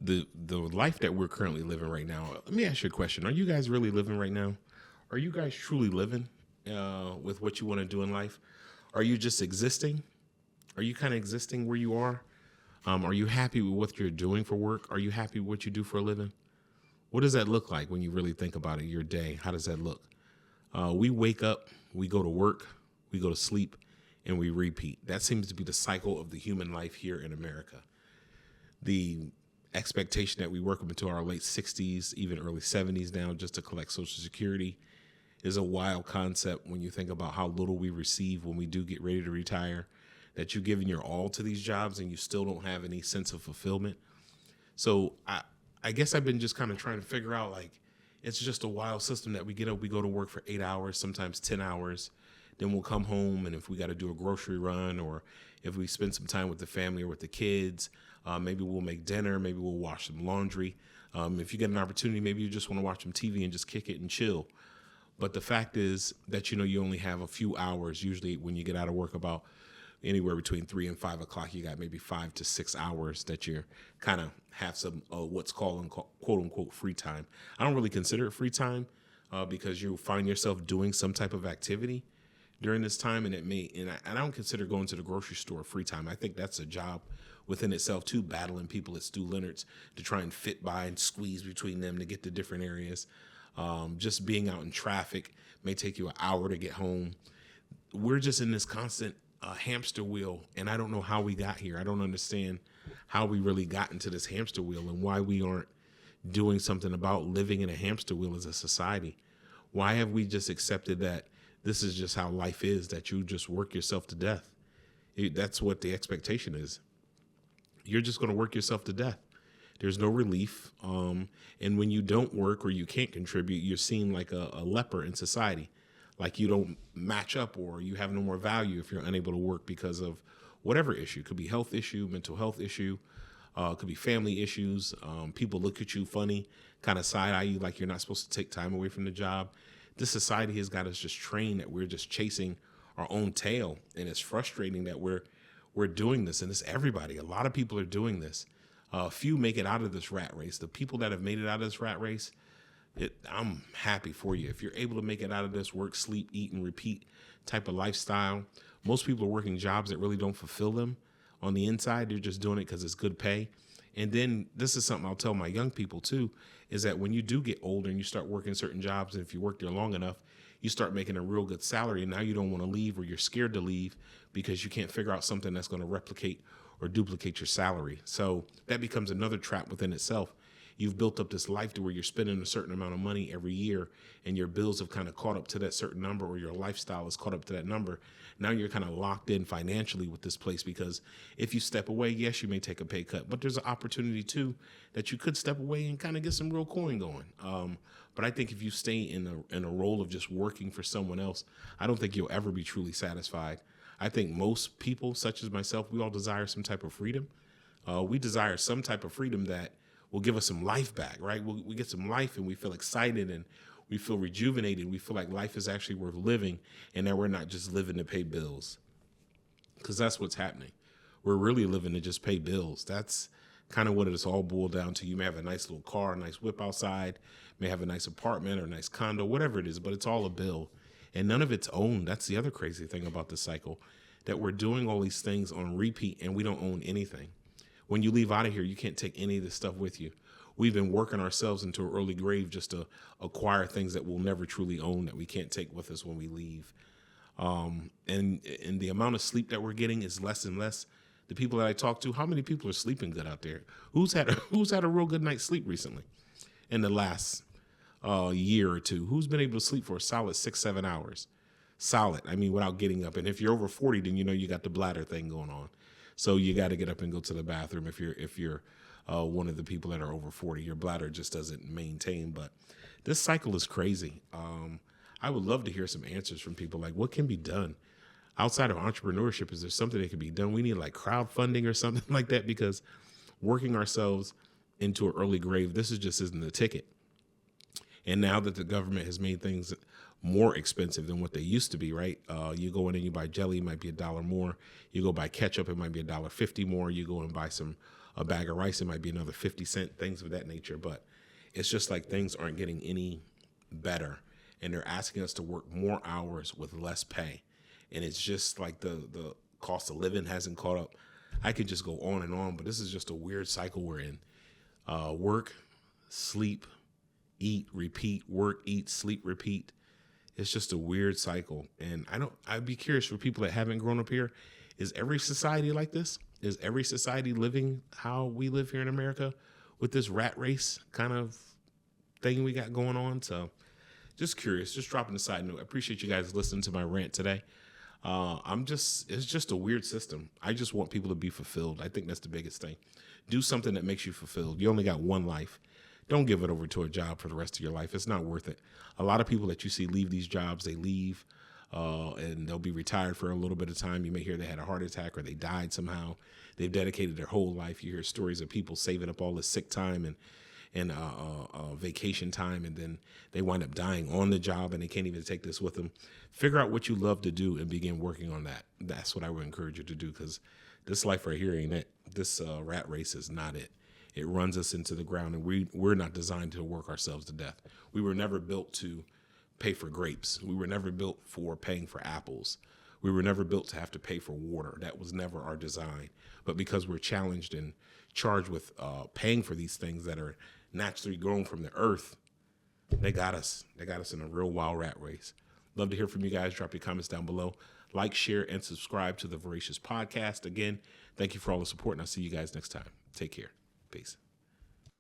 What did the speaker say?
the life that we're currently living right now. Let me ask you a question: are you guys really living right now? Are you guys truly living with what you want to do in life? Are you just existing? Are you kind of existing where you are? Are you happy with what you're doing for work? Are you happy with what you do for a living? What does that look like when you really think about it? Your day, how does that look? We wake up, we go to work, we go to sleep, and we repeat. That seems to be the cycle of the human life here in America. The expectation that we work up until our late 60s, even early 70s now, just to collect Social Security is a wild concept when you think about how little we receive when we do get ready to retire, that you've given your all to these jobs and you still don't have any sense of fulfillment. So I guess I've been just kind of trying to figure out, like, it's just a wild system that we get up, we go to work for 8 hours, sometimes 10 hours. Then we'll come home, and if we got to do a grocery run, or if we spend some time with the family or with the kids, maybe we'll make dinner, maybe we'll wash some laundry. If you get an opportunity, maybe you just want to watch some TV and just kick it and chill. But the fact is that, you only have a few hours. Usually when you get out of work, about anywhere between 3 and 5 o'clock, you got maybe 5 to 6 hours that you're kind of have some what's called quote unquote free time. I don't really consider it free time because you find yourself doing some type of activity during this time, and I don't consider going to the grocery store free time. I think that's a job within itself too, battling people at Stu Leonard's to try and fit by and squeeze between them to get to different areas. Just being out in traffic may take you an hour to get home. We're just in this constant hamster wheel, and I don't know how we got here. I don't understand how we really got into this hamster wheel and why we aren't doing something about living in a hamster wheel as a society. Why have we just accepted that this is just how life is, that you just work yourself to death? That's what the expectation is. You're just going to work yourself to death. There's no relief. And when you don't work or you can't contribute, you're seen like a leper in society. Like you don't match up, or you have no more value if you're unable to work because of whatever issue. It could be health issue, mental health issue, it could be family issues. People look at you funny, kind of side eye you like you're not supposed to take time away from the job. This society has got us just trained that we're just chasing our own tail, and it's frustrating that we're doing this, and it's everybody. A lot of people are doing this. Few make it out of this rat race. The people that have made it out of this rat race, I'm happy for you. If you're able to make it out of this work, sleep, eat, and repeat type of lifestyle. Most people are working jobs that really don't fulfill them on the inside. They're just doing it because it's good pay. And then this is something I'll tell my young people too, is that when you do get older and you start working certain jobs, and if you work there long enough, you start making a real good salary, and now you don't want to leave, or you're scared to leave because you can't figure out something that's going to replicate or duplicate your salary. So that becomes another trap within itself. You've built up this life to where you're spending a certain amount of money every year, and your bills have kind of caught up to that certain number, or your lifestyle is caught up to that number. Now you're kind of locked in financially with this place, because if you step away, yes, you may take a pay cut, but there's an opportunity too that you could step away and kind of get some real coin going. But I think if you stay in a role of just working for someone else, I don't think you'll ever be truly satisfied. I think most people, such as myself, we all desire some type of freedom. We desire some type of freedom that will give us some life back, right? We get some life, and we feel excited, and we feel rejuvenated. We feel like life is actually worth living, and that we're not just living to pay bills, because that's what's happening. We're really living to just pay bills. That's kind of what it's all boiled down to. You may have a nice little car, a nice whip outside, may have a nice apartment or a nice condo, whatever it is, but it's all a bill, and none of it's owned. That's the other crazy thing about this cycle, that we're doing all these things on repeat, and we don't own anything. When you leave out of here, you can't take any of this stuff with you. We've been working ourselves into an early grave just to acquire things that we'll never truly own, that we can't take with us when we leave. And the amount of sleep that we're getting is less and less. The people that I talk to, how many people are sleeping good out there? Who's had a real good night's sleep recently in the last year or two? Who's been able to sleep for a solid 6-7 hours? Solid. I mean, without getting up. And if you're over 40, then you got the bladder thing going on. So you got to get up and go to the bathroom if you're one of the people that are over 40. Your bladder just doesn't maintain. But this cycle is crazy. I would love to hear some answers from people, like what can be done outside of entrepreneurship. Is there something that can be done? We need like crowdfunding or something like that, because working ourselves into an early grave, this just isn't the ticket. And now that the government has made things more expensive than what they used to be, right? You go in and you buy jelly, it might be $1 more. You go buy ketchup, it might be $1.50 more. You go and buy some a bag of rice, it might be another 50 cents, things of that nature. But it's just like things aren't getting any better, and they're asking us to work more hours with less pay. And it's just like the cost of living hasn't caught up. I could just go on and on, but this is just a weird cycle we're in. Work, sleep, eat, repeat, work, eat, sleep, repeat. It's just a weird cycle. And I'd be curious for people that haven't grown up here. Is every society like this? Is every society living how we live here in America with this rat race kind of thing we got going on? So just curious, just dropping a side note. I appreciate you guys listening to my rant today. It's just a weird system. I just want people to be fulfilled. I think that's the biggest thing. Do something that makes you fulfilled. You only got one life. Don't give it over to a job for the rest of your life. It's not worth it. A lot of people that you see leave these jobs, they leave and they'll be retired for a little bit of time. You may hear they had a heart attack or they died somehow. They've dedicated their whole life. You hear stories of people saving up all this sick time and vacation time, and then they wind up dying on the job and they can't even take this with them. Figure out what you love to do and begin working on that. That's what I would encourage you to do, because this life right here ain't it. This rat race is not it. It runs us into the ground, and we're not designed to work ourselves to death. We were never built to pay for grapes. We were never built for paying for apples. We were never built to have to pay for water. That was never our design. But because we're challenged and charged with paying for these things that are naturally grown from the earth, they got us. They got us in a real wild rat race. Love to hear from you guys. Drop your comments down below. Like, share, and subscribe to the Voracious Podcast. Again, thank you for all the support, and I'll see you guys next time. Take care. Peace.